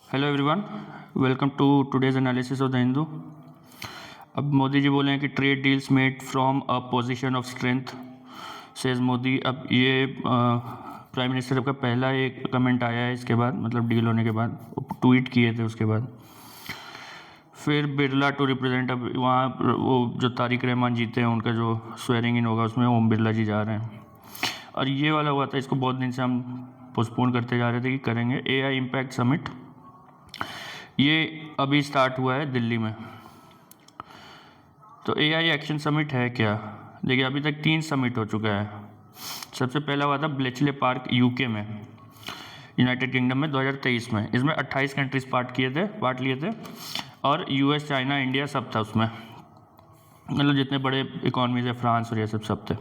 Hello everyone, welcome to today's analysis of the Hindu. अब मोदी जी बोले हैं कि trade deals made from a position of strength, says Modi. अब ये प्राइम मिनिस्टर का पहला एक कमेंट आया है इसके बाद, मतलब डील होने के बाद ट्वीट किए थे उसके बाद। फिर बिरला टू रिप्रेजेंट, अब वहाँ वो जो तारिक रहमान जीते हैं उनका जो स्वेरिंग इन होगा उसमें ओम बिरला जी जा रहे हैं। और ये वाला हुआ था, इसको बहुत दिन से हम पोस्टपोन करते जा रहे थे कि करेंगे। AI इम्पैक्ट समिट ये अभी स्टार्ट हुआ है दिल्ली में। तो AI एक्शन समिट है क्या? देखिए, अभी तक 3 समिट हो चुका है। सबसे पहला हुआ था ब्लेचले पार्क UK में, यूनाइटेड किंगडम में 2023 में। इसमें 28 कंट्रीज पार्ट लिए थे और US, चाइना, इंडिया सब था उसमें, मतलब जितने बड़े इकॉनमीज है, फ्रांस और ये सब थे।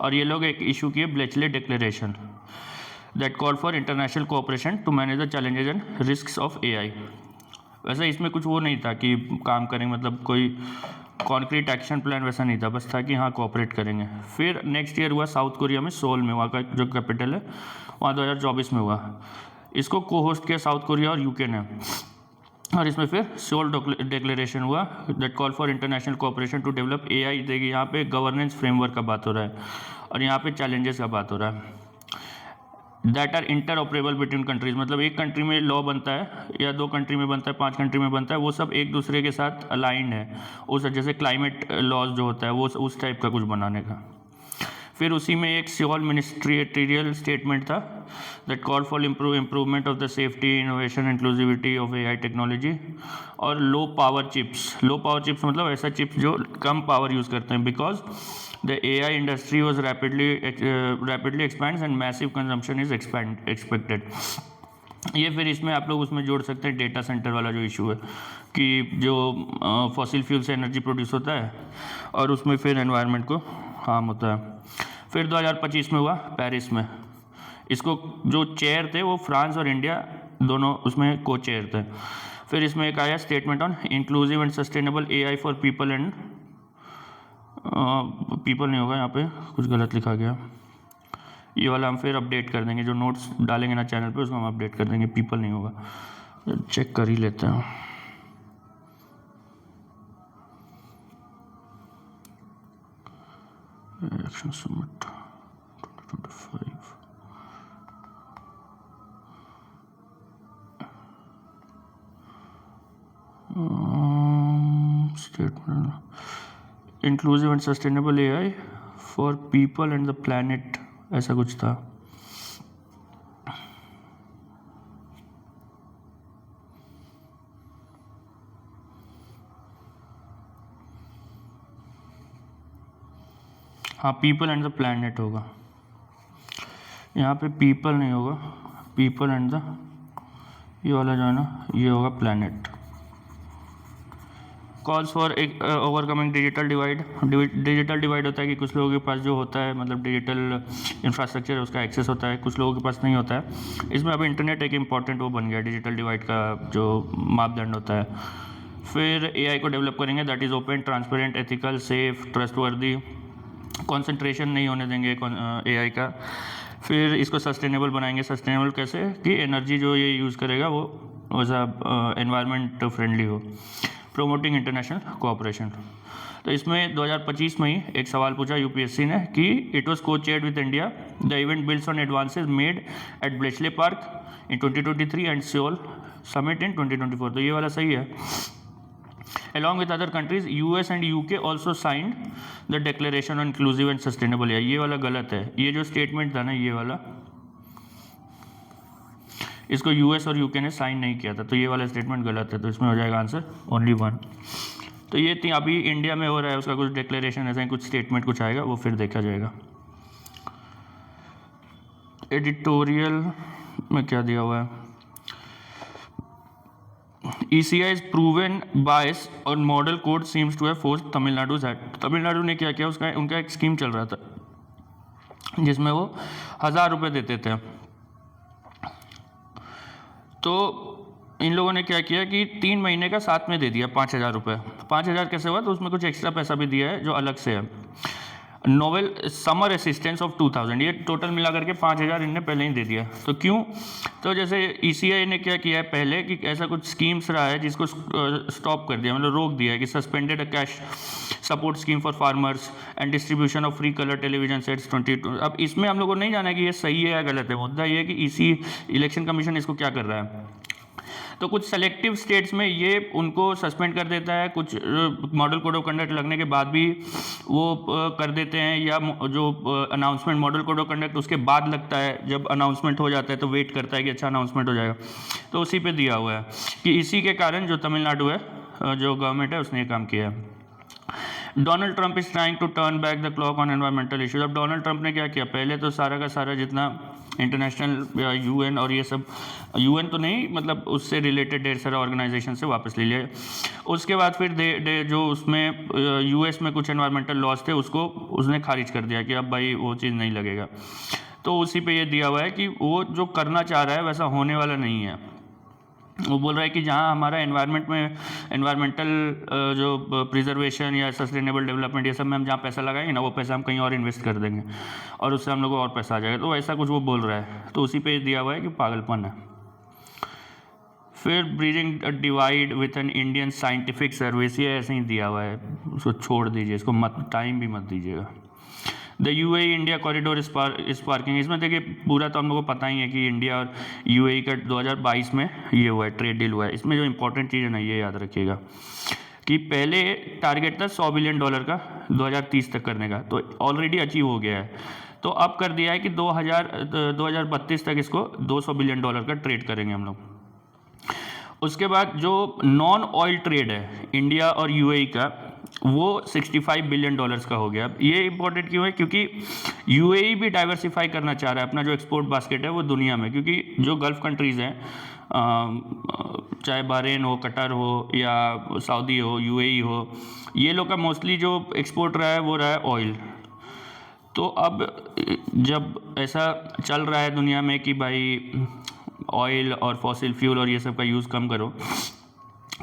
और ये लोग एक इशू किए Bletchley declaration that call for international cooperation to manage the challenges and risks of AI। वैसे इसमें कुछ वो नहीं था कि काम करेंगे, मतलब कोई कॉन्क्रीट एक्शन प्लान वैसा नहीं था, बस था कि हाँ कोऑपरेट करेंगे। फिर नेक्स्ट ईयर हुआ साउथ कोरिया में, सोल में, वहाँ का जो कैपिटल है, वहाँ 2024 में हुआ। इसको को होस्ट किया साउथ कोरिया और UK ने। और इसमें फिर सोल डिक्लेरेशन हुआ that call for international cooperation to develop AI। देखिए, यहाँ पे गवर्नेंस फ्रेमवर्क का बात हो रहा है और यहाँ पे चैलेंजेस का बात हो रहा है। That are interoperable between countries, मतलब एक कंट्री में लॉ बनता है या 2 कंट्री में बनता है, 5 कंट्री में बनता है, वो सब एक दूसरे के साथ अलाइंड है। उस जैसे क्लाइमेट लॉज जो होता है वो उस टाइप का कुछ बनाने का। फिर उसी में एक सियोल मिनिस्ट्रियल स्टेटमेंट था that call for improvement of the safety, innovation, inclusivity of AI technology और low power chips. Low power chips मतलब ऐसा चिप्स जो कम पावर यूज़ करते हैं, because the AI industry was rapidly expands and massive consumption is expected। ये फिर इसमें आप लोग उसमें जोड़ सकते हैं डेटा सेंटर वाला जो इशू है कि जो फॉसिल फ्यूल से एनर्जी प्रोड्यूस होता है और उसमें फिर एनवायरनमेंट को हार्म होता है। फिर 2025 में हुआ पेरिस में। इसको जो चेयर थे वो फ्रांस और इंडिया दोनों उसमें को चेयर थे। फिर इसमें एक आया statement on inclusive and sustainable AI for people and people नहीं होगा, यहाँ पे कुछ गलत लिखा गया। ये वाला हम फिर अपडेट कर देंगे, जो नोट्स डालेंगे ना चैनल पे उसको हम अपडेट कर देंगे, पीपल नहीं होगा। चेक कर ही लेते हैं। Action summit 2025 statement inclusive and sustainable AI for people and the planet, ऐसा कुछ था। हाँ, पीपल एंड द प्लैनेट होगा, यहाँ पे पीपल नहीं होगा, पीपल एंड द, ये वाला जो है ना ये होगा प्लैनेट। कॉल्स फॉर एक overcoming digital divide. Digital divide होता है कि कुछ लोगों के पास जो होता है, मतलब डिजिटल इंफ्रास्ट्रक्चर है उसका एक्सेस होता है, कुछ लोगों के पास नहीं होता है। इसमें अब इंटरनेट एक इम्पॉर्टेंट वो बन गया, डिजिटल डिवाइड का जो मापदंड होता है। फिर AI को डेवलप करेंगे that is open, transparent, ethical, safe, trustworthy. Concentration नहीं होने देंगे AI का। फिर इसको सस्टेनेबल बनाएंगे। सस्टेनेबल कैसे कि एनर्जी जो ये यूज़ करेगा वो वैसा एनवायरनमेंट फ्रेंडली हो। Promoting international cooperation. तो इसमें 2025 में ही एक सवाल पूछा UPSC ने कि इट वॉज को chaired with India, the event builds on advances made at Bletchley park in 2023 and Seoul summit in 2024। तो ये वाला सही है। Along with other countries, US and UK also signed the declaration on inclusive and sustainable AI। ये वाला गलत है, ये जो स्टेटमेंट था ना ये वाला, इसको US और UK ने साइन नहीं किया था, तो ये वाला स्टेटमेंट गलत है। तो इसमें हो जाएगा आंसर ओनली 1। तो ये थी, अभी इंडिया में हो रहा है उसका कुछ डिक्लेरेशन, ऐसा ही कुछ स्टेटमेंट कुछ आएगा, वो फिर देखा जाएगा। एडिटोरियल में क्या दिया हुआ है? ECI is proven bias on model code seems to have forced Tamil Nadu that। Tamil Nadu ने क्या किया, उसका उनका एक स्कीम चल रहा था जिसमें वो 1000 रुपये देते थे। तो इन लोगों ने क्या किया कि 3 महीने का साथ में दे दिया 5000 रुपये। 5000 कैसे हुआ? तो उसमें कुछ एक्स्ट्रा पैसा भी दिया है जो अलग से है। नोवेल समर असिस्टेंस ऑफ 2000, ये टोटल मिला करके 5000 इनने पहले ही दे दिया। तो क्यों? तो जैसे ECI ने क्या किया है पहले कि ऐसा कुछ स्कीम्स रहा है जिसको स्टॉप कर दिया, मतलब रोक दिया है कि suspended a cash support scheme for farmers and distribution of free colour television sets 22। अब इसमें हम लोगों को नहीं जाना कि ये सही है या गलत है, मुद्दा ये है कि इलेक्शन कमीशन इसको क्या कर रहा है। तो कुछ सेलेक्टिव स्टेट्स में ये उनको सस्पेंड कर देता है, कुछ मॉडल कोड ऑफ कंडक्ट लगने के बाद भी वो कर देते हैं, या जो announcement model code of conduct उसके बाद लगता है, जब अनाउंसमेंट हो जाता है तो वेट करता है कि अच्छा अनाउंसमेंट हो जाएगा, तो उसी पे दिया हुआ है कि इसी के कारण जो तमिलनाडु है जो गवर्नमेंट है उसने ये काम किया है। Donald Trump is trying to turn back the clock on environmental issues. अब डोनाल्ड ट्रंप ने क्या किया, पहले तो सारा का सारा जितना इंटरनेशनल UN और ये सब, UN तो नहीं मतलब उससे रिलेटेड ढेर सारा ऑर्गेनाइजेशन से वापस ले लिया। उसके बाद फिर जो उसमें US में कुछ एनवायरमेंटल लॉज थे उसको उसने खारिज कर दिया कि अब भाई वो चीज़ नहीं लगेगा। तो उसी पे ये दिया हुआ है कि वो जो करना चाह रहा है वैसा होने वाला नहीं है। वो बोल रहा है कि जहाँ हमारा एनवायरमेंटल जो प्रिजर्वेशन या सस्टेनेबल डेवलपमेंट ये सब में हम जहाँ पैसा लगाएंगे ना, वो पैसा हम कहीं और इन्वेस्ट कर देंगे और उससे हम लोग को और पैसा आ जाएगा। तो ऐसा कुछ वो बोल रहा है, तो उसी पे दिया हुआ है कि पागलपन है। फिर bridging divide with an Indian scientific service, ये ऐसे ही दिया हुआ है, उसको छोड़ दीजिए, इसको मत टाइम भी मत दीजिएगा। The UAE India corridor sparking, इसमें देखिए पूरा तो हम लोग को पता ही है कि इंडिया और UAE का 2022 में ये हुआ है, ट्रेड डील हुआ है। इसमें जो इंपॉर्टेंट चीज़ है ना, ये याद रखिएगा कि पहले टारगेट था $100 बिलियन का 2030 तक करने का, तो ऑलरेडी अचीव हो गया है। तो अब कर दिया है कि 2032 तक इसको $200 बिलियन का ट्रेड करेंगे हम लोग। उसके बाद जो नॉन ऑयल ट्रेड है इंडिया और UAE का, वो $65 बिलियन का हो गया। ये इंपॉर्टेंट क्यों है? क्योंकि UAE भी डाइवर्सिफाई करना चाह रहा है अपना जो एक्सपोर्ट बास्केट है वो दुनिया में, क्योंकि जो गल्फ़ कंट्रीज़ हैं, चाहे बहरीन हो, कतर हो या सऊदी हो, UAE हो, ये लोग का मोस्टली जो एक्सपोर्ट रहा है वो रहा है ऑयल। तो अब जब ऐसा चल रहा है दुनिया में कि भाई ऑयल और फॉसिल फ्यूल और ये सब का यूज़ कम करो,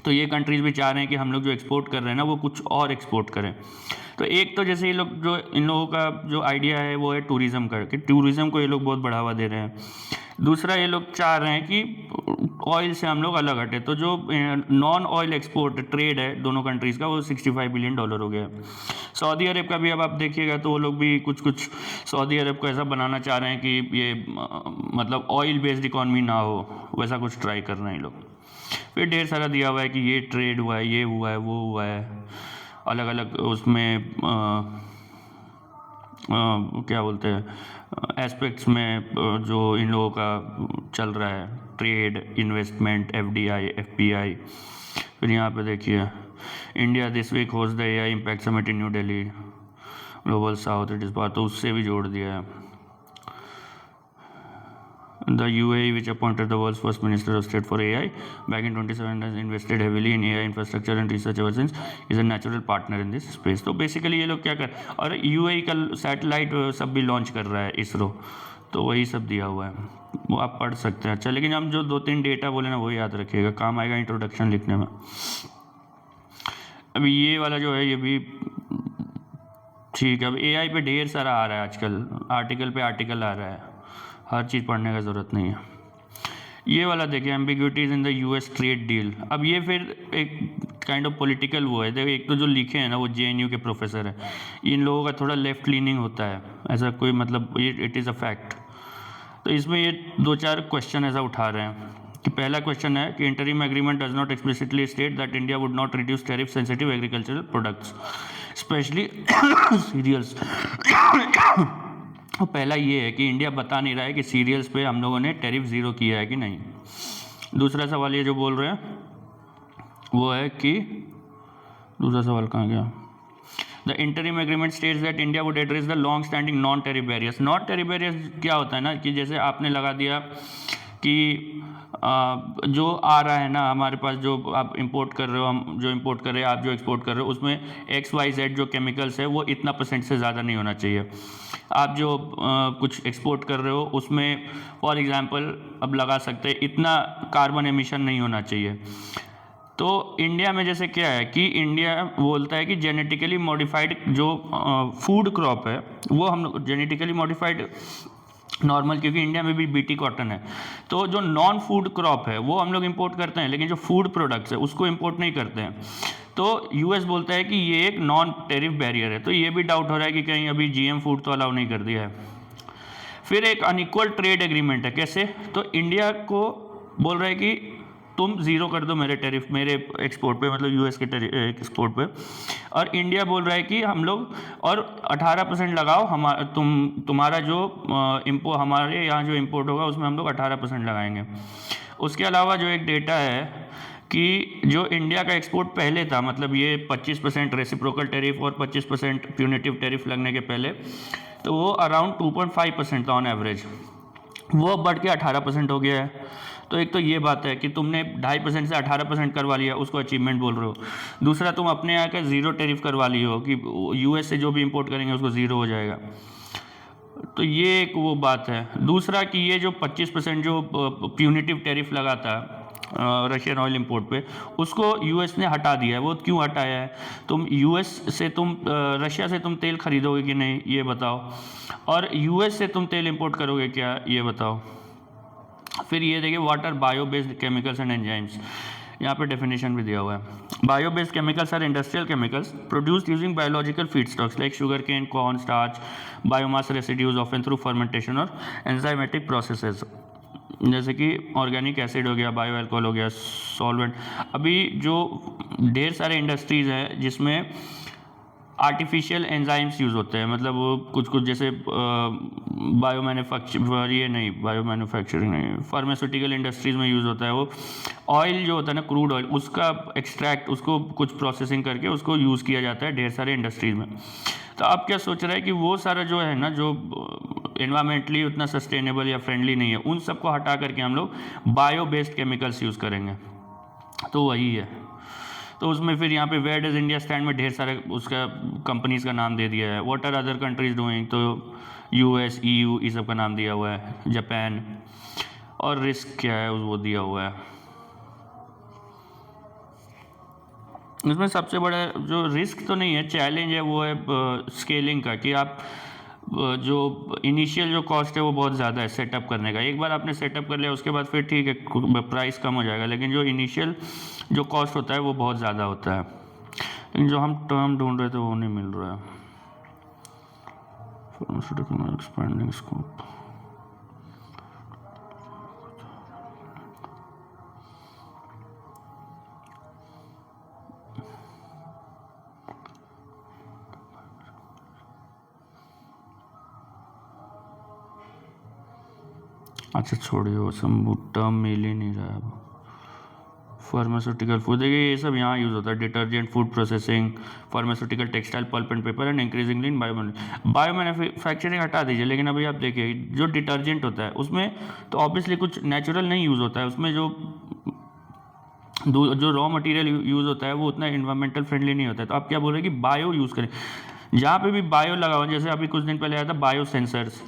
तो ये कंट्रीज़ भी चाह रहे हैं कि हम लोग जो एक्सपोर्ट कर रहे हैं ना वो कुछ और एक्सपोर्ट करें। तो एक तो जैसे ये लोग जो इन लोगों का जो आइडिया है वो है टूरिज़्म का, कि टूरिज़्म को ये लोग बहुत बढ़ावा दे रहे हैं। दूसरा ये लोग चाह रहे हैं कि ऑयल से हम लोग अलग हटे, तो जो नॉन ऑयल एक्सपोर्ट ट्रेड है दोनों कंट्रीज़ का वो $65 बिलियन हो गया। सऊदी अरब का भी अब आप देखिएगा तो वो लोग भी कुछ सऊदी अरब को ऐसा बनाना चाह रहे हैं कि ये मतलब ऑयल बेस्ड इकॉनमी ना हो, वैसा कुछ ट्राई कर रहे हैं ये लोग। फिर ढेर सारा दिया हुआ है कि ये ट्रेड हुआ है, ये हुआ है, वो हुआ है, अलग अलग उसमें क्या बोलते हैं एस्पेक्ट्स में जो इन लोगों का चल रहा है, ट्रेड, इन्वेस्टमेंट, FDI, FPI। फिर यहाँ पे देखिए India this week host the AI impact summit in new Delhi, global south it इस बार, तो उससे भी जोड़ दिया है। The UAE, which appointed the world's first Minister of State for AI back in 2017, has invested heavily in AI infrastructure and research ever since, is a natural partner in this space। तो basically ये लोग क्या कर, और UAE का satellite सब भी launch कर रहा है इसरो, तो वही सब दिया हुआ है, वो आप पढ़ सकते हैं। अच्छा, लेकिन हम जो 2-3 डेटा बोले ना वो याद रखिएगा, काम आएगा इंट्रोडक्शन लिखने में। अभी ये वाला जो है ये भी ठीक है। अब AI पे ढेर सारा आ रहा है आजकल, आर्टिकल पे आर्टिकल आ रहा है, हर चीज़ पढ़ने का ज़रूरत नहीं है। ये वाला देखिए ambiguities in the US trade deal. अब ये फिर एक काइंड ऑफ पॉलिटिकल वो है, देखो एक तो जो लिखे हैं ना वो JNU के प्रोफेसर है, इन लोगों का थोड़ा लेफ्ट लीनिंग होता है, ऐसा कोई मतलब ये इट इज़ अ फैक्ट। तो इसमें ये 2-4 क्वेश्चन ऐसा उठा रहे हैं कि पहला क्वेश्चन है कि interim agreement does not explicitly state that India would not reduce tariff sensitive agricultural products specially cereals. और पहला ये है कि इंडिया बता नहीं रहा है कि सीरियल्स पे हम लोगों ने टैरिफ ज़ीरो किया है कि नहीं। दूसरा सवाल ये जो बोल रहे हैं वो है कि, दूसरा सवाल कहाँ गया, the interim agreement states that India would address the long standing non tariff barriers. Non tariff barriers क्या होता है ना, कि जैसे आपने लगा दिया कि जो आ रहा है ना हमारे पास, जो आप इंपोर्ट कर रहे हो, हम जो इंपोर्ट कर रहे हैं, आप जो एक्सपोर्ट कर रहे हो, उसमें XYZ जो केमिकल्स है वो इतना % से ज़्यादा नहीं होना चाहिए। आप जो कुछ एक्सपोर्ट कर रहे हो उसमें फॉर एग्जांपल अब लगा सकते हैं इतना कार्बन एमिशन नहीं होना चाहिए। तो इंडिया में जैसे क्या है कि इंडिया बोलता है कि जेनेटिकली मॉडिफाइड जो फूड क्रॉप है वो हम लोग जेनेटिकली मॉडिफाइड नॉर्मल, क्योंकि इंडिया में भी बीटी कॉटन है, तो जो नॉन फूड क्रॉप है वो हम लोग इंपोर्ट करते हैं, लेकिन जो फूड प्रोडक्ट्स है उसको इंपोर्ट नहीं करते हैं। तो यूएस बोलता है कि ये एक नॉन टेरिफ बैरियर है। तो ये भी डाउट हो रहा है कि कहीं अभी जीएम फूड तो अलाउ नहीं कर दिया है। फिर एक अनइक्वल ट्रेड एग्रीमेंट है। कैसे? तो इंडिया को बोल रहा है कि तुम ज़ीरो कर दो मेरे टैरिफ, मेरे एक्सपोर्ट पे, मतलब यूएस के एक्सपोर्ट पे, और इंडिया बोल रहा है कि हम लोग और 18% लगाओ, तुम्हारा जो हमारे यहाँ जो इम्पोर्ट होगा उसमें हम लोग 18% लगाएंगे। उसके अलावा जो एक डेटा है कि जो इंडिया का एक्सपोर्ट पहले था, मतलब ये 25% रेसिप्रोकल टैरिफ और 25% प्यूनिटिव टैरिफ लगने के पहले, तो वो अराउंड 2.5% था ऑन एवरेज, वो बढ़ के 18% हो गया है। तो एक तो ये बात है कि तुमने 2.5% से 18% करवा लिया, उसको अचीवमेंट बोल रहे हो। दूसरा, तुम अपने यहाँ का ज़ीरो टैरिफ करवा ली हो कि यूएस से जो भी इंपोर्ट करेंगे उसको ज़ीरो हो जाएगा। तो ये एक वो बात है। दूसरा कि ये जो 25% जो प्यूनिटिव टैरिफ लगा था रशियन ऑयल इंपोर्ट पे, उसको यूएस ने हटा दिया है। वो क्यों हटाया है? तुम यूएस से रशिया से तुम तेल खरीदोगे कि नहीं ये बताओ, और यूएस से तुम तेल इंपोर्ट करोगे क्या ये बताओ। फिर ये देखिए, water bio based chemicals and enzymes, यहाँ पे डेफिनेशन भी दिया हुआ है। Bio based chemicals are industrial chemicals produced using biological feedstocks like sugar cane, corn, starch, biomass residues often through fermentation और एंजाइमेटिक प्रोसेसेस, जैसे कि ऑर्गेनिक एसिड हो गया, बायो अल्कोहल हो गया, सॉल्वेंट। अभी जो ढेर सारे इंडस्ट्रीज़ हैं जिसमें आर्टिफिशियल एंजाइम्स यूज़ होते हैं, मतलब वो कुछ जैसे बायो मैन्युफैक्चरिंग नहीं, फार्मास्यूटिकल इंडस्ट्रीज़ में यूज़ होता है। वो ऑयल जो होता है ना, क्रूड ऑयल, उसका एक्सट्रैक्ट, उसको कुछ प्रोसेसिंग करके उसको यूज़ किया जाता है ढेर सारे इंडस्ट्रीज़ में। तो आप क्या सोच रहे हैं कि वो सारा जो है ना, जो एनवायरमेंटली उतना सस्टेनेबल या फ्रेंडली नहीं है, उन सबको हटा करके हम लोग बायो बेस्ड केमिकल्स यूज़ करेंगे। तो वही है। तो उसमें फिर यहाँ पे वेयर डज इंडिया स्टैंड में ढेर सारे उसका कंपनीज़ का नाम दे दिया है। What are other countries doing, तो यूएस, ईयू, ये सब का नाम दिया हुआ है, जापान। और रिस्क क्या है वो दिया हुआ है। इसमें सबसे बड़ा जो रिस्क तो नहीं है, चैलेंज है, वो है स्केलिंग का, कि आप जो इनिशियल जो कॉस्ट है वो बहुत ज़्यादा है सेटअप करने का। एक बार आपने सेटअप कर लिया उसके बाद फिर ठीक है, प्राइस कम हो जाएगा, लेकिन जो इनिशियल जो कॉस्ट होता है वो बहुत ज़्यादा होता है। लेकिन जो हम टर्म ढूंढ रहे थे वो नहीं मिल रहा है। फार्मास्यूटिकल एक्सपेंडिंग स्कोप, अच्छा छोड़िए, वो सब टर्म मिल ही नहीं रहा है अब। फार्मास्यूटिकल फूड, देखिए ये सब यहाँ यूज़ होता है, detergent, food processing, pharmaceutical, textile, pulp and paper and increasingly in bio manufacturing हटा दीजिए। लेकिन अभी आप देखिए जो डिटर्जेंट होता है उसमें तो ऑब्वियसली कुछ नेचुरल नहीं यूज़ होता है, उसमें जो रॉ मटेरियल यूज़ होता है वो उतना इन्वायरमेंटल फ्रेंडली नहीं होता है। तो आप क्या बोल रहे हैं कि बायो यूज़ करें। जहाँ पे भी बायो लगा हुआ, जैसे अभी कुछ दिन पहले आया था बायो सेंसर्स,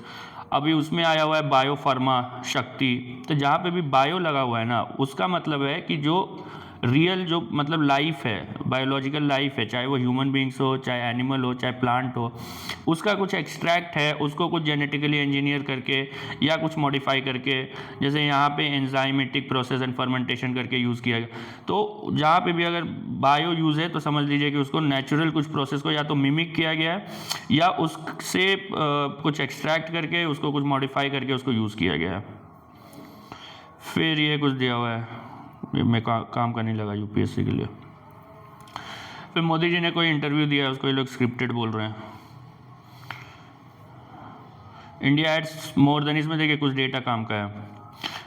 अभी उसमें आया हुआ है बायो फार्मा शक्ति। तो जहाँ पे भी बायो लगा हुआ है ना, उसका मतलब है कि जो रियल जो मतलब लाइफ है, बायोलॉजिकल लाइफ है, चाहे वो ह्यूमन बींग्स हो, चाहे एनिमल हो, चाहे प्लांट हो, उसका कुछ एक्सट्रैक्ट है, उसको कुछ जेनेटिकली इंजीनियर करके या कुछ मॉडिफाई करके, जैसे यहाँ पे एंजाइमेटिक प्रोसेस एंड फर्मेंटेशन करके यूज़ किया गया। तो जहाँ पे भी अगर बायो यूज़ है तो समझ लीजिए कि उसको नेचुरल कुछ प्रोसेस को या तो मिमिक किया गया है या उससे कुछ एक्सट्रैक्ट करके उसको कुछ मॉडिफाई करके उसको यूज़ किया गया है। फिर ये कुछ दिया हुआ है, ये मैं काम का नहीं लगा यूपीएससी के लिए। फिर मोदी जी ने कोई इंटरव्यू दिया है, उसको ये लोग स्क्रिप्टेड बोल रहे हैं। इंडिया एड्स मोर देन, इसमें देखिए कुछ डेटा काम का है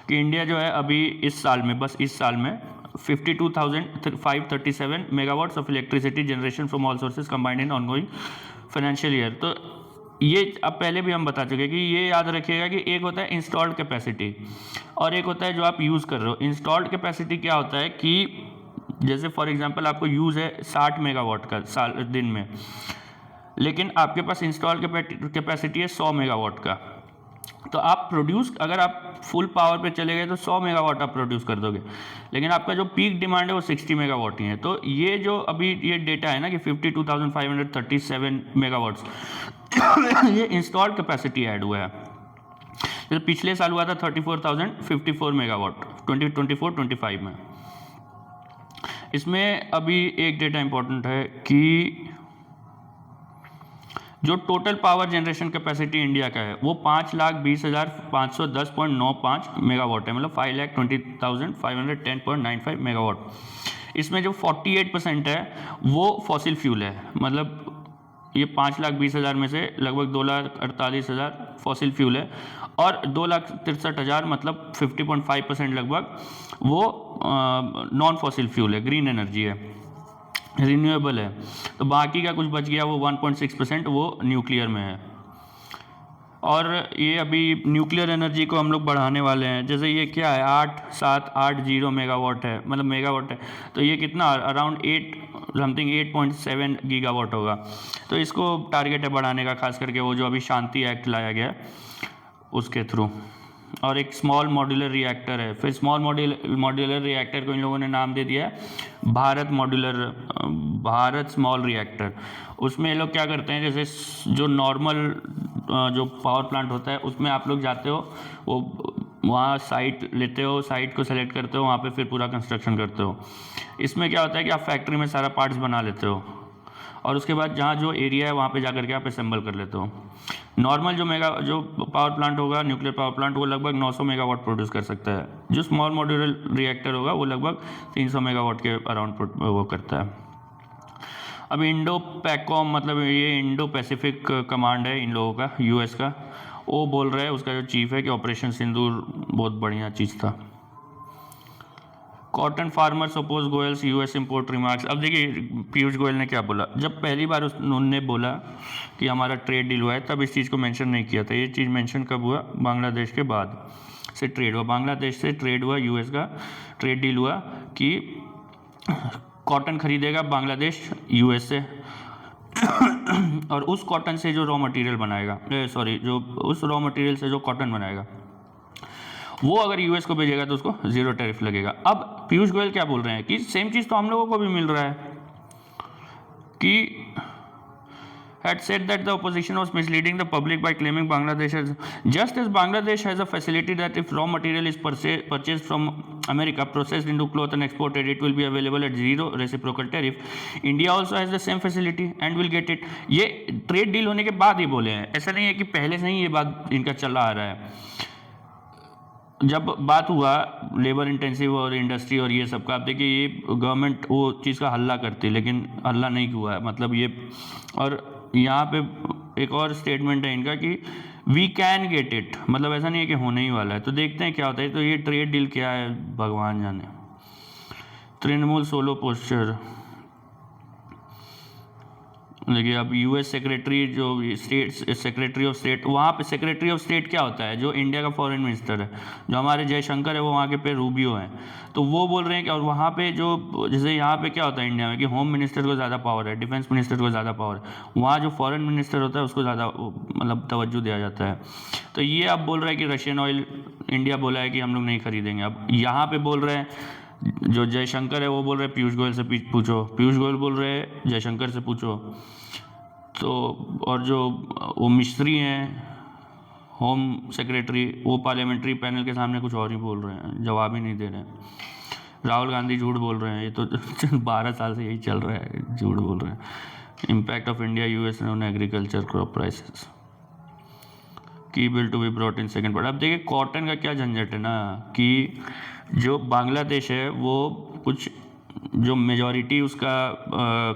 कि इंडिया जो है अभी इस साल में, बस इस साल में 52,537 megawatts of electricity generation from all sources combined in ongoing financial year. तो ये अब पहले भी हम बता चुके हैं कि ये याद रखिएगा कि एक होता है इंस्टॉल्ड कैपेसिटी और एक होता है जो आप यूज़ कर रहे हो। इंस्टॉल्ड कैपेसिटी क्या होता है कि जैसे फॉर एग्जांपल आपको यूज़ है 60 मेगावाट का साल दिन में, लेकिन आपके पास इंस्टॉल कैपेसिटी है 100 मेगावाट का। तो आप प्रोड्यूस, अगर आप फुल पावर पे चले गए तो 100 मेगावाट आप प्रोड्यूस कर दोगे, लेकिन आपका जो पीक डिमांड है वो 60 मेगावाट ही है। तो ये जो अभी ये डेटा है ना कि 52,537 मेगावाट्स ये इंस्टॉल्ड कैपेसिटी ऐड हुआ है। तो पिछले साल हुआ था 34,054 मेगावाट 2024-25 में। इसमें अभी एक डेटा इंपॉर्टेंट है कि जो total power generation capacity India का है वो 5,20,510.95 मेगावाट है, मतलब 5,20,510.95 मेगावाट। इसमें जो 48% है वो फॉसिल फ्यूल है, मतलब ये 5,20,000 में से लगभग 2,48,000 फॉसिल फ्यूल है, और 2,63,000 मतलब 50.5% लगभग वो नॉन फॉसिल फ्यूल है, ग्रीन एनर्जी है, रिन्यूएबल है। तो बाकी का कुछ बच गया वो 1.6% वो न्यूक्लियर में है। और ये अभी न्यूक्लियर एनर्जी को हम लोग बढ़ाने वाले हैं। जैसे ये क्या है 8,780 मेगावाट है, मतलब मेगावाट है, तो ये कितना अराउंड 8.7 गीगावाट होगा। तो इसको टारगेट है बढ़ाने का, खास करके वो जो अभी शांति एक्ट लाया गया उसके थ्रू। और एक स्मॉल मॉड्यूलर रिएक्टर है, फिर स्मॉल मॉड्यूलर रिएक्टर को इन लोगों ने नाम दे दिया है भारत स्मॉल रिएक्टर। उसमें ये लोग क्या करते हैं, जैसे जो नॉर्मल जो पावर प्लांट होता है उसमें आप लोग जाते हो, वो वहाँ साइट लेते हो, साइट को सेलेक्ट करते हो, वहाँ पे फिर पूरा कंस्ट्रक्शन करते हो। इसमें क्या होता है कि आप फैक्ट्री में सारा पार्ट्स बना लेते हो, और उसके बाद जहाँ जो एरिया है वहाँ पे जा करके आप असेंबल कर लेते हो। नॉर्मल जो पावर प्लांट होगा, न्यूक्लियर पावर प्लांट, वो लगभग 900 मेगावाट प्रोड्यूस कर सकता है। जो स्मॉल मॉड्यूलर रिएक्टर होगा वो लगभग 300 मेगावाट के अराउंड वो करता है। अब इंडो पैकॉम, मतलब ये इंडो पैसिफिक कमांड है इन लोगों का, यूएस का, वो बोल रहा है, उसका जो चीफ है कि ऑपरेशन सिंदूर बहुत बढ़िया चीज़ था। Cotton farmers oppose Goyal's US import remarks. अब देखिए पीयूष गोयल ने क्या बोला, जब पहली बार उन्होंने बोला कि हमारा ट्रेड डील हुआ है तब इस चीज़ को मेंशन नहीं किया था। ये चीज़ मेंशन कब हुआ, बांग्लादेश के बाद से ट्रेड हुआ, बांग्लादेश से ट्रेड हुआ, यूएस का ट्रेड डील हुआ कि कॉटन खरीदेगा बांग्लादेश यूएस से और उस कॉटन से जो रॉ मटेरियल बनाएगा, जो उस रॉ मटेरियल से जो कॉटन बनाएगा वो अगर यूएस को भेजेगा तो उसको जीरो टैरिफ लगेगा। अब पीयूष गोयल क्या बोल रहे हैं कि सेम चीज़ तो हम लोगों को भी मिल रहा है, कि had said that the opposition was misleading the public by claiming Bangladesh has, just as Bangladesh has a facility that if raw material is purchased from America, processed into cloth and exported, it will be available at zero reciprocal tariff. India also has the same facility and will get it. ये trade deal होने के बाद ये बोले हैं, ऐसा नहीं है कि पहले से ही ये बात इनका चला आ रहा है। जब बात हुआ लेबर इंटेंसिव और इंडस्ट्री और ये सब का, आप देखिए ये गवर्नमेंट वो चीज़ का हल्ला करती है, लेकिन हल्ला नहीं हुआ है, मतलब ये। और यहाँ पे एक और स्टेटमेंट है इनका कि वी कैन गेट इट, मतलब ऐसा नहीं है कि होने ही वाला है। तो देखते हैं क्या होता है। तो ये ट्रेड डील क्या है भगवान जाने। तृणमूल सोलो पोस्चर, देखिए अब यूएस सेक्रेटरी जो स्टेट सेक्रेटरी ऑफ स्टेट, वहाँ पे सेक्रेटरी ऑफ स्टेट क्या होता है, जो इंडिया का फॉरेन मिनिस्टर है, जो हमारे जयशंकर है वो वहाँ के पे रूबियो हैं। तो वो बोल रहे हैं कि और वहाँ पे जो जैसे यहाँ पे क्या होता है इंडिया में कि होम मिनिस्टर को ज़्यादा पावर है, डिफेंस मिनिस्टर को ज़्यादा पावर है, वहाँ जो फॉरेन मिनिस्टर होता है उसको ज़्यादा मतलब तवज्जो दिया जाता है। तो ये अब बोल रहे हैं कि रशियन ऑयल इंडिया बोला है कि हम लोग नहीं खरीदेंगे। अब यहाँ पर बोल रहे हैं जो जयशंकर है वो बोल रहे हैं पीयूष गोयल से पूछो, पीयूष गोयल बोल रहे हैं जयशंकर से पूछो। तो और जो वो मिस्त्री हैं होम सेक्रेटरी, वो पार्लियामेंट्री पैनल के सामने कुछ और ही बोल रहे हैं, जवाब ही नहीं दे रहे हैं। राहुल गांधी झूठ बोल रहे हैं, ये तो 12 साल से यही चल रहा है, झूठ बोल रहे हैं। Impact of India US on agriculture crop prices, key bill to be brought in second part. अब देखिए कॉटन का क्या झंझट है ना, कि जो बांग्लादेश है वो कुछ जो मेजॉरिटी उसका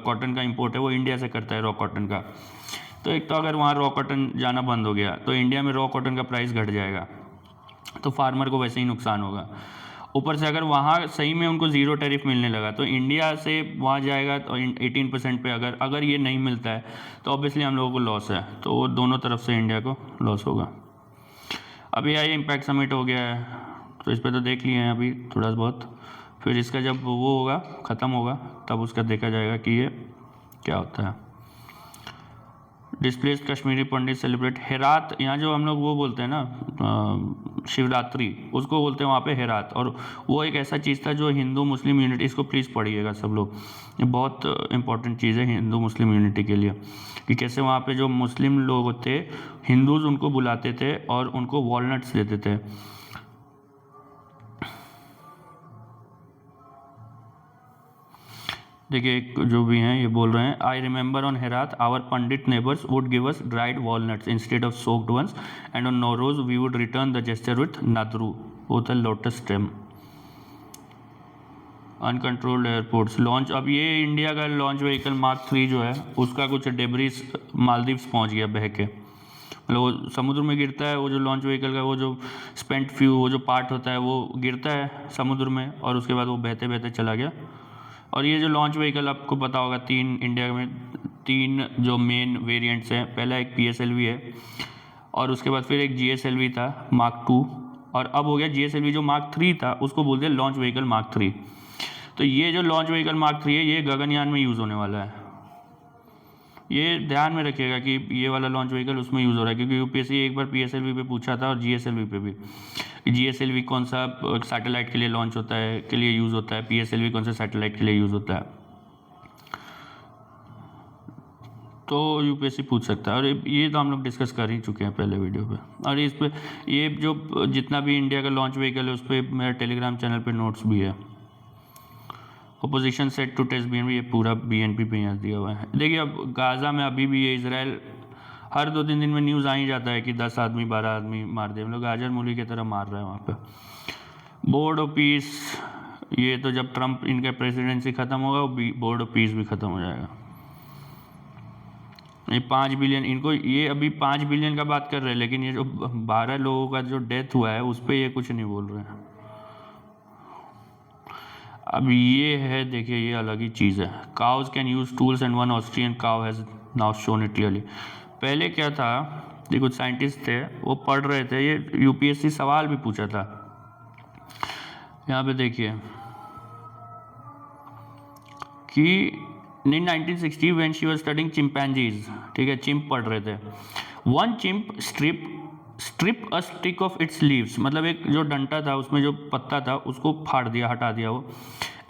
कॉटन का इंपोर्ट है वो इंडिया से करता है, रॉ कॉटन का। तो एक तो अगर वहाँ रॉ कॉटन जाना बंद हो गया तो इंडिया में रॉ कॉटन का प्राइस घट जाएगा, तो फार्मर को वैसे ही नुकसान होगा। ऊपर से अगर वहाँ सही में उनको ज़ीरो टैरिफ मिलने लगा तो इंडिया से वहाँ जाएगा तो 18% पे अगर ये नहीं मिलता है तो ऑब्वियसली हम लोगों को लॉस है, तो वो दोनों तरफ से इंडिया को लॉस होगा। अभी आई इम्पैक्ट समिट हो गया है तो इस पर तो देख लिए हैं अभी थोड़ा बहुत, फिर इसका जब वो होगा ख़त्म होगा तब उसका देखा जाएगा कि ये क्या होता है। डिस्प्लेस्ड कश्मीरी पंडित सेलिब्रेट हेरात, यहाँ जो हम लोग वो बोलते हैं ना शिवरात्रि, उसको बोलते हैं वहाँ पे हेरात। और वो एक ऐसा चीज़ था जो हिंदू मुस्लिम यूनिटी, इसको प्लीज़ पढ़िएगा सब लोग, ये बहुत इंपॉर्टेंट चीज़ है हिंदू मुस्लिम यूनिटी के लिए, कि कैसे वहाँ पे जो मुस्लिम लोग थे, हिंदूज़ उनको बुलाते थे और उनको वॉलनट्स देते थे। देखिए एक जो भी हैं ये बोल रहे हैं, I remember on Herath our Pandit neighbours would give us dried walnuts instead of soaked ones and on Nowruz we would return the gesture with nadru with a lotus stem. Uncontrolled airports launch, अब ये इंडिया का लॉन्च व्हीकल मार्क 3 जो है उसका कुछ debris Maldives पहुंच गया बह के, मतलब वो समुद्र में गिरता है, वो जो लॉन्च व्हीकल का वो जो स्पेंट फ्यू वो जो पार्ट होता है वो गिरता है समुद्र में और उसके बाद वो बहते बहते चला गया। और ये जो लॉन्च व्हीकल आपको पता होगा, इंडिया में 3 जो मेन वेरिएंट्स हैं, पहला एक PSLV है और उसके बाद फिर एक GSLV था मार्क 2 और अब हो गया GSLV जो मार्क 3 था उसको बोलते हैं लॉन्च व्हीकल मार्क 3। तो ये जो लॉन्च व्हीकल मार्क 3 है ये गगनयान में यूज़ होने वाला है, ये ध्यान में रखिएगा कि ये वाला लॉन्च व्हीकल उसमें यूज़ हो रहा है, क्योंकि UPSC एक बार PSLV पे पूछा था और GSLV पे भी। GSLV कौन सा सैटेलाइट के लिए लॉन्च होता है, के लिए यूज़ होता है, PSLV कौन सा सैटेलाइट के लिए यूज़ होता है, तो UPSC पूछ सकता है। और ये तो हम लोग डिस्कस कर ही चुके हैं पहले वीडियो पे। और इस पे ये जो जितना भी इंडिया का लॉन्च व्हीकल है उस पर मेरा टेलीग्राम चैनल पे नोट्स भी है। Opposition set to test BNP, ये पूरा BNP पे यहाँ दिया हुआ है। देखिए अब गाज़ा में अभी भी ये इजराइल हर 2-3 दिन में न्यूज़ आ ही जाता है कि 10 आदमी 12 आदमी मार दिए, हम लोग गाजर मूली की तरह मार रहे हैं वहाँ पे। बोर्ड ऑफ पीस, ये तो जब ट्रम्प इनका प्रेसिडेंसी ख़त्म होगा बोर्ड ऑफ पीस भी ख़त्म हो जाएगा। ये 5 बिलियन इनको, ये अभी 5 बिलियन का बात कर रहे हैं, लेकिन ये जो 12 लोगों का जो डेथ हुआ है उस पर ये कुछ नहीं बोल रहे हैं। अब ये है, देखिए ये अलग ही चीज़ है। Cows can use tools and one Austrian cow has now shown it clearly. पहले क्या था, ये कुछ साइंटिस्ट थे वो पढ़ रहे थे, ये UPSC सवाल भी पूछा था। यहाँ पे देखिए कि इन 1960 when she was studying chimpanzees, ठीक है, चिंप पढ़ रहे थे। One chimp strip a stick of its leaves, मतलब एक जो डंटा था उसमें जो पत्ता था उसको फाड़ दिया, हटा दिया वो,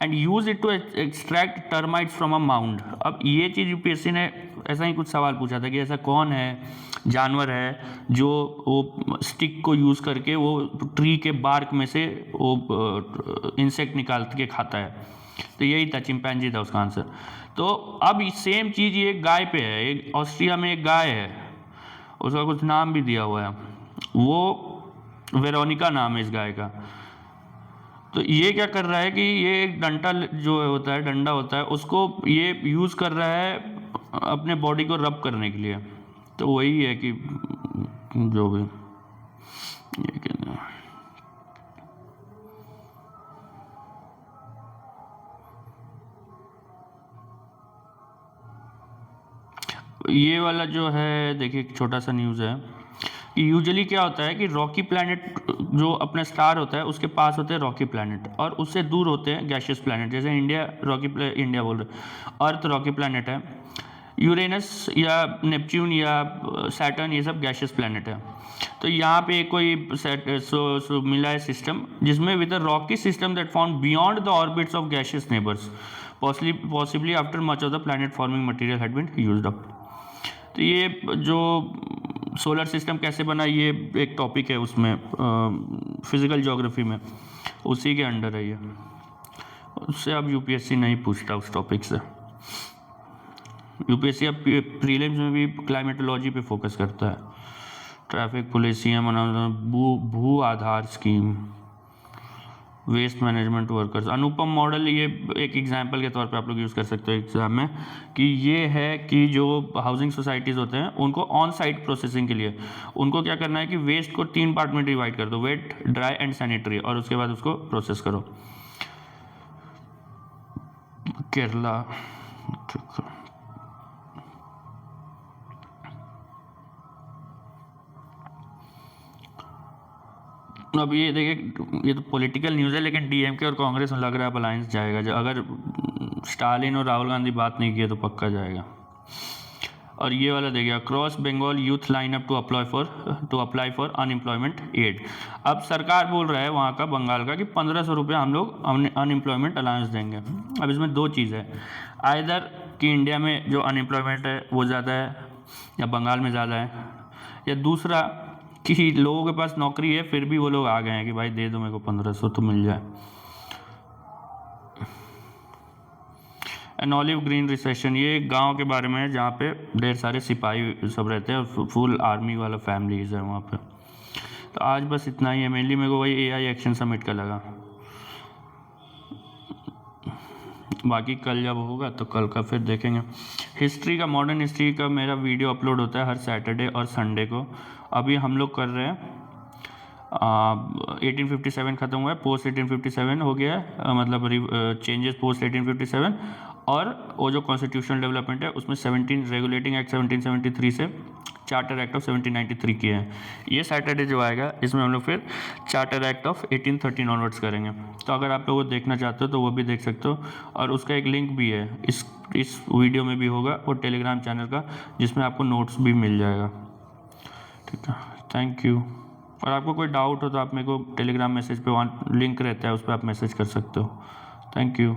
and use it to extract termites from a mound. अब ये चीज़ UPSC ने ऐसा ही कुछ सवाल पूछा था कि ऐसा कौन है जानवर है जो वो स्टिक को यूज़ करके वो ट्री के बार्क में से वो इंसेक्ट निकाल के खाता है, तो यही था, चिंपैंजी था उसका आंसर। तो अब सेम चीज़ ये गाय पे है, एक ऑस्ट्रिया में एक गाय है, उसका कुछ नाम भी दिया हुआ है, वो वेरोनिका नाम है इस गाय का। तो ये क्या कर रहा है कि ये एक डंडा जो होता है, डंडा होता है, उसको ये यूज़ कर रहा है अपने बॉडी को रब करने के लिए। तो वही है कि जो भी ये कहते हैं, ये वाला जो है, देखिए एक छोटा सा न्यूज़ है कि यूजुअली क्या होता है कि रॉकी प्लैनेट जो अपना स्टार होता है उसके पास होते हैं रॉकी प्लैनेट, और उससे दूर होते हैं गैशियस प्लैनेट। जैसे इंडिया बोल रहे, अर्थ रॉकी प्लैनेट है, यूरेनस या नेपच्यून या सैटर्न ये सब गैशियस प्लैनेट है। तो यहाँ पे कोई मिला है सिस्टम जिसमें with a rocky system that found beyond the orbits of gaseous neighbours possibly after much of the planet forming material had been used up. तो ये जो सोलर सिस्टम कैसे बना ये एक टॉपिक है उसमें, फिजिकल ज्योग्राफी में, उसी के अंडर है ये, उससे अब UPSC नहीं पूछता उस टॉपिक से। UPSC अब प्रीलिम्स में भी क्लाइमेटोलॉजी पे फोकस करता है। ट्रैफिक पुलिस, CM भू आधार स्कीम, वेस्ट मैनेजमेंट वर्कर्स, अनुपम मॉडल, ये एक एग्जांपल के तौर पे आप लोग यूज़ कर सकते हो एग्जाम में, कि ये है कि जो हाउसिंग सोसाइटीज़ होते हैं उनको ऑन साइट प्रोसेसिंग के लिए उनको क्या करना है कि वेस्ट को 3 पार्ट में डिवाइड कर दो, वेट, ड्राई एंड सैनिटरी, और उसके बाद उसको प्रोसेस करो। केरला, अब ये देखिए ये तो पॉलिटिकल न्यूज़ है, लेकिन DMK और कांग्रेस में लग रहा है अलायंस जाएगा, जो अगर स्टालिन और राहुल गांधी बात नहीं किए तो पक्का जाएगा। और ये वाला दे गया across Bengal youth line up to apply for unemployment aid. अब सरकार बोल रहा है वहाँ का बंगाल का कि 1500 रुपये हम लोग अनएम्प्लॉयमेंट अलाउंस देंगे। अब इसमें दो चीज़ है, आइदर कि इंडिया में जो अनएम्प्लॉयमेंट है वो ज़्यादा है या बंगाल में ज़्यादा है, या दूसरा कि लोगों के पास नौकरी है फिर भी वो लोग आ गए हैं कि भाई दे दो मेरे को 1500 तो मिल जाए। एन ऑलिव ग्रीन रिसेशन, ये एक गांव के बारे में है जहाँ पे ढेर सारे सिपाही सब रहते हैं और फुल आर्मी वाला फैमिलीज है वहाँ पे। तो आज बस इतना ही है, मेनली मेरे को वही एआई एक्शन समिट का लगा। बाकी कल जब होगा तो कल का फिर देखेंगे। हिस्ट्री का, मॉडर्न हिस्ट्री का मेरा वीडियो अपलोड होता है हर सैटरडे और संडे को। अभी हम लोग कर रहे हैं 1857 ख़त्म हुआ है, पोस्ट 1857 हो गया है, मतलब चेंजेस पोस्ट 1857, और वो जो कॉन्स्टिट्यूशनल डेवलपमेंट है उसमें 17 रेगुलेटिंग एक्ट 1773 से चार्टर एक्ट ऑफ 1793 किए हैं। ये सैटरडे जो आएगा इसमें हम लोग फिर चार्टर एक्ट ऑफ 1813 ऑनवर्ड्स करेंगे। तो अगर आप लोग वो देखना चाहते हो तो वो भी देख सकते हो, और उसका एक लिंक भी है इस वीडियो में भी होगा, और टेलीग्राम चैनल का जिसमें आपको नोट्स भी मिल जाएगा। ठीक है, थैंक यू। और आपको कोई डाउट हो तो आप मेरे को टेलीग्राम मैसेज पे वहाँ लिंक रहता है, उस पर आप मैसेज कर सकते हो। Thank you.